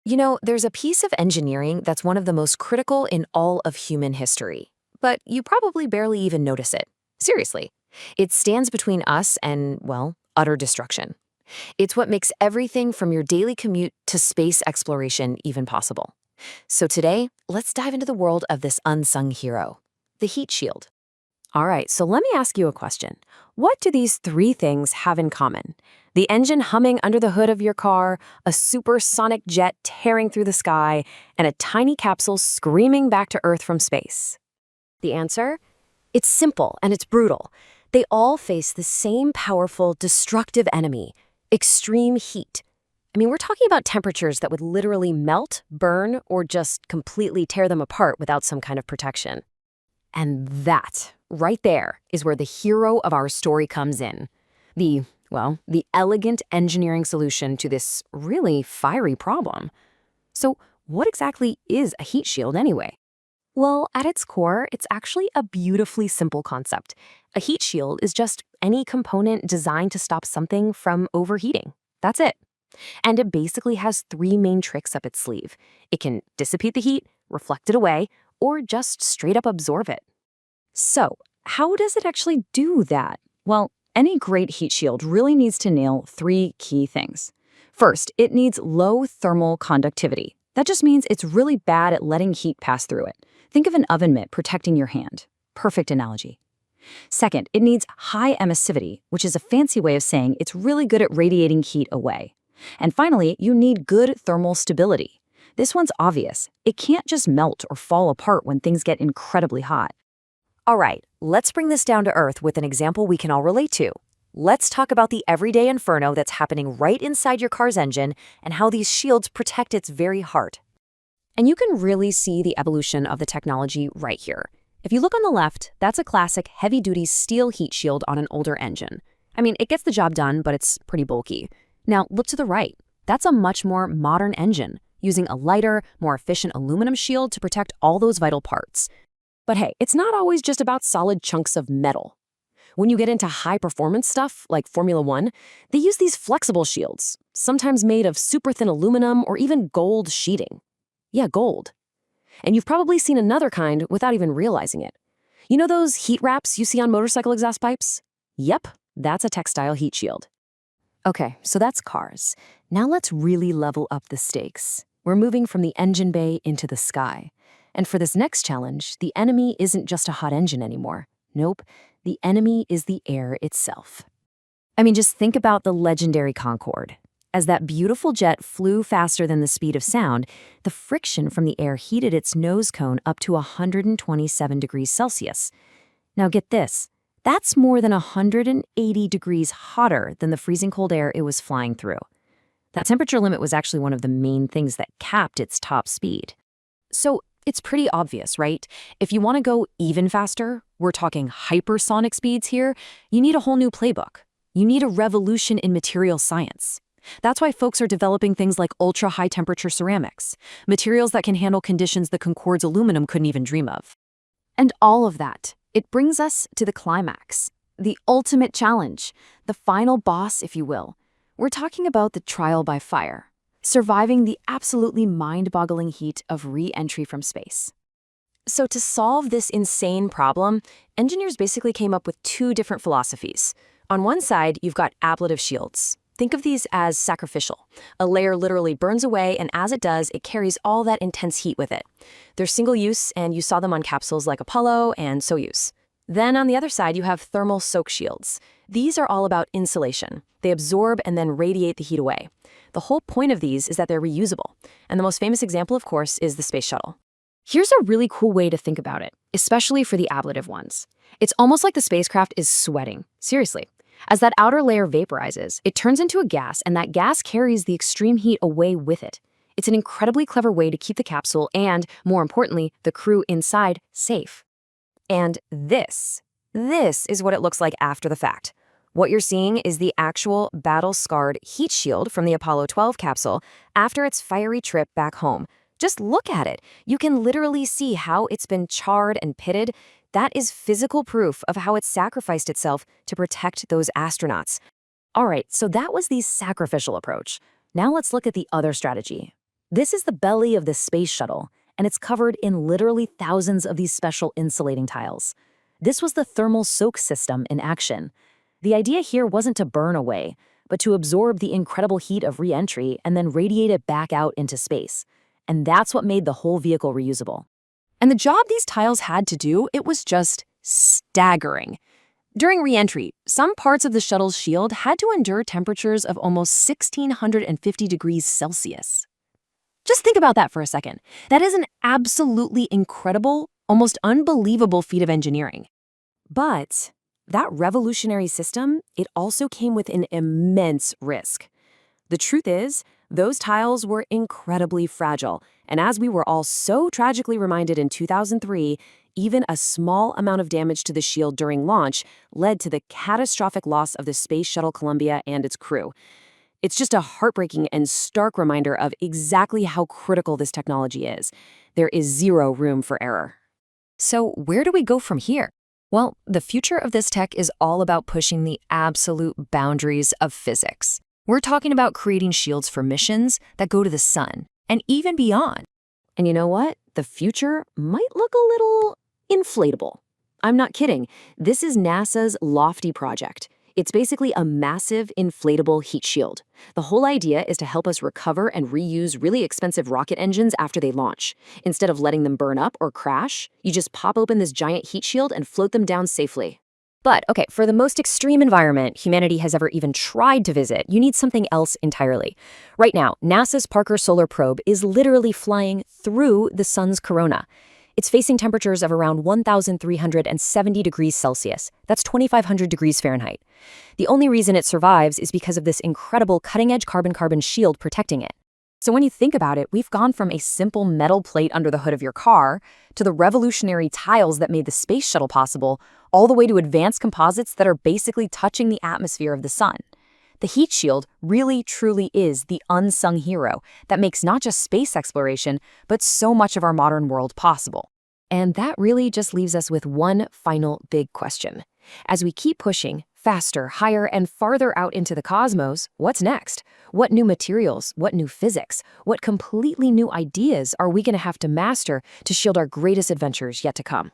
There's a piece of engineering that's one of the most critical in all of human history, but you probably barely even notice it. Seriously. It stands between us and, well, utter destruction. It's what makes everything from your daily commute to space exploration even possible. So today, let's dive into the world of this unsung hero, the heat shield. All right, so let me ask you a question. What do these three things have in common? The engine humming under the hood of your car, a supersonic jet tearing through the sky, and a tiny capsule screaming back to Earth from space. The answer? It's simple and it's brutal. They all face the same powerful, destructive enemy, extreme heat. We're talking about temperatures that would literally melt, burn, or just completely tear them apart without some kind of protection. And that, right there, is where the hero of our story comes in. The elegant engineering solution to this really fiery problem. So, what exactly is a heat shield anyway? Well, at its core, it's actually a beautifully simple concept. A heat shield is just any component designed to stop something from overheating. That's it. And it basically has three main tricks up its sleeve. It can dissipate the heat, reflect it away, or just straight up absorb it. So, how does it actually do that? Well, any great heat shield really needs to nail three key things. First, it needs low thermal conductivity. That just means it's really bad at letting heat pass through it. Think of an oven mitt protecting your hand. Perfect analogy. Second, it needs high emissivity, which is a fancy way of saying it's really good at radiating heat away. And finally, you need good thermal stability. This one's obvious. It can't just melt or fall apart when things get incredibly hot. All right, let's bring this down to earth with an example we can all relate to. Let's talk about the everyday inferno that's happening right inside your car's engine and how these shields protect its very heart. And you can really see the evolution of the technology right here. If you look on the left, that's a classic heavy-duty steel heat shield on an older engine. It gets the job done, but it's pretty bulky. Now, look to the right. That's a much more modern engine, using a lighter, more efficient aluminum shield to protect all those vital parts. But hey, it's not always just about solid chunks of metal. When you get into high-performance stuff, like Formula One, they use these flexible shields, sometimes made of super thin aluminum or even gold sheeting. Yeah, gold. And you've probably seen another kind without even realizing it. You know those heat wraps you see on motorcycle exhaust pipes? Yep, that's a textile heat shield. Okay, so that's cars. Now let's really level up the stakes. We're moving from the engine bay into the sky. And for this next challenge, the enemy isn't just a hot engine anymore. Nope, the enemy is the air itself. Just think about the legendary Concorde. As that beautiful jet flew faster than the speed of sound, the friction from the air heated its nose cone up to 127 degrees Celsius. Now get this, that's more than 180 degrees hotter than the freezing cold air it was flying through. That temperature limit was actually one of the main things that capped its top speed. So it's pretty obvious, right? If you want to go even faster, we're talking hypersonic speeds here, you need a whole new playbook. You need a revolution in material science. That's why folks are developing things like ultra-high temperature ceramics, materials that can handle conditions the Concorde's aluminum couldn't even dream of. And all of that, it brings us to the climax, the ultimate challenge, the final boss, if you will. We're talking about the trial by fire, surviving the absolutely mind-boggling heat of re-entry from space. So to solve this insane problem, engineers basically came up with two different philosophies. On one side, you've got ablative shields. Think of these as sacrificial. A layer literally burns away, and as it does, it carries all that intense heat with it. They're single-use, and you saw them on capsules like Apollo and Soyuz. Then on the other side, you have thermal soak shields. These are all about insulation. They absorb and then radiate the heat away. The whole point of these is that they're reusable. And the most famous example, of course, is the Space Shuttle. Here's a really cool way to think about it, especially for the ablative ones. It's almost like the spacecraft is sweating. Seriously. As that outer layer vaporizes, it turns into a gas, and that gas carries the extreme heat away with it. It's an incredibly clever way to keep the capsule and, more importantly, the crew inside safe. And this is what it looks like after the fact. What you're seeing is the actual battle-scarred heat shield from the Apollo 12 capsule after its fiery trip back home. Just look at it. You can literally see how it's been charred and pitted. That is physical proof of how it sacrificed itself to protect those astronauts. All right, so that was the sacrificial approach. Now let's look at the other strategy, This is the belly of the Space Shuttle, and it's covered in literally thousands of these special insulating tiles. This was the thermal soak system in action. The idea here wasn't to burn away, but to absorb the incredible heat of re-entry and then radiate it back out into space. And that's what made the whole vehicle reusable. And the job these tiles had to do, it was just staggering. During re-entry, some parts of the shuttle's shield had to endure temperatures of almost 1,650 degrees Celsius. Just think about that for a second. That is an absolutely incredible, almost unbelievable feat of engineering. But that revolutionary system, it also came with an immense risk. The truth is, those tiles were incredibly fragile, and as we were all so tragically reminded in 2003, even a small amount of damage to the shield during launch led to the catastrophic loss of the Space Shuttle Columbia and its crew. It's just a heartbreaking and stark reminder of exactly how critical this technology is. There is zero room for error. So where do we go from here? Well, the future of this tech is all about pushing the absolute boundaries of physics. We're talking about creating shields for missions that go to the sun and even beyond. And you know what? The future might look a little inflatable. I'm not kidding. This is NASA's Lofty project. It's basically a massive inflatable heat shield. The whole idea is to help us recover and reuse really expensive rocket engines after they launch. Instead of letting them burn up or crash, you just pop open this giant heat shield and float them down safely. But, okay, for the most extreme environment humanity has ever even tried to visit, you need something else entirely. Right now, NASA's Parker Solar Probe is literally flying through the sun's corona. It's facing temperatures of around 1,370 degrees Celsius. That's 2,500 degrees Fahrenheit. The only reason it survives is because of this incredible cutting-edge carbon-carbon shield protecting it. So when you think about it, we've gone from a simple metal plate under the hood of your car to the revolutionary tiles that made the space shuttle possible, all the way to advanced composites that are basically touching the atmosphere of the sun. The heat shield really, truly is the unsung hero that makes not just space exploration, but so much of our modern world possible. And that really just leaves us with one final big question. As we keep pushing faster, higher, and farther out into the cosmos, what's next? What new materials, what new physics, what completely new ideas are we going to have to master to shield our greatest adventures yet to come?